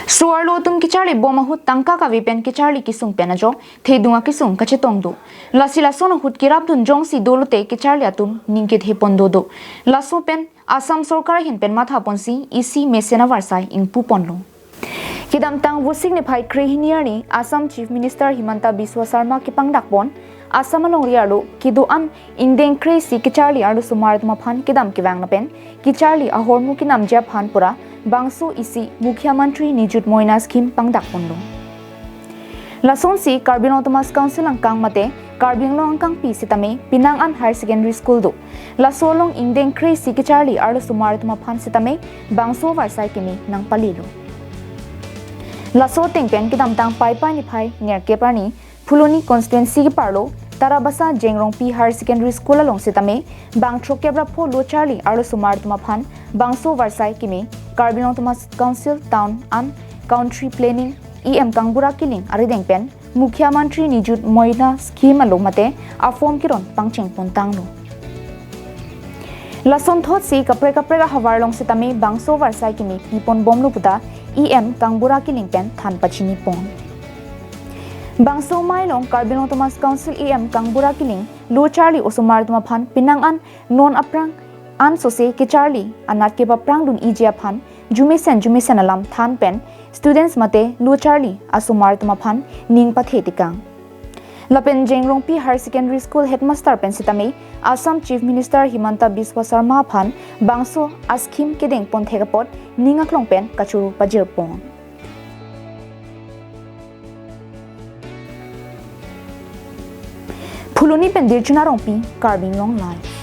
Suarlo tum kichari bomahu tangka ka vipen kichari kisung penajo thedunga kisung kachetongdu lasila sono hut kirapdun jongsi dolute kichari atum ningkit hepondodo laso pen Assam Sarkar hin pen matha ponsi isi mesena varsai ingpu ponlo kidam tang wusik ne phai krehiniani Assam Chief Minister Himanta Biswa Sarma ki pangdakpon Assam along rialo kidu am indeng kresi kichari ardu sumarat maphan kidam kiwang na pen kichari ahormu kinam jap han pura bangso isi Mukhya Mantri Nijut Moina scheme pangdakponlo lason si Carbin Autonomous Council ang kang mate Carbin long ang kang pisitame Pinangan Higher Secondary School do lasolong indeng kresi kichari ardu sumarat maphan sitame bangso varsai kimi nang palilo laso tengpen kidam tang pai ni phai ner kepani Phuloni constituency ki parlo Tarabasa Jengrongpi Higher Secondary School along sitame bang trokebra pho lo charli arlo sumar tuma phan bangso varsai kimi Carbin Autonomous Council Town and Country Planning EM Kangbura Kiling arideng pen Mukhya Mantri Nijut Moina scheme alo mate a form kiron pangcheng pontang lo lason thot si kapre ga hawar long sitame bangso varsai kimi pipon bomlo puta EM Kangbura Kiling pen than pachini pon Bangso Mailong Carbin Autonomous Council EM Kangbura Kiling Lu Charlie Osumar Phan Pinangan non aprang an sose ke Charlie anat ke paprang dun ijia phan jumisen alam than pen students mate Lu Charlie Asumar Phan ning pathetikang Lapen Jengrongpi Higher Secondary School Headmaster pen sitame Assam Chief Minister Himanta Biswa Sarma phan bangso askim kedeng pon thegapot ningaklong pen kachuru pajirpon Phuloni pendir Jengrongpi Carbin long life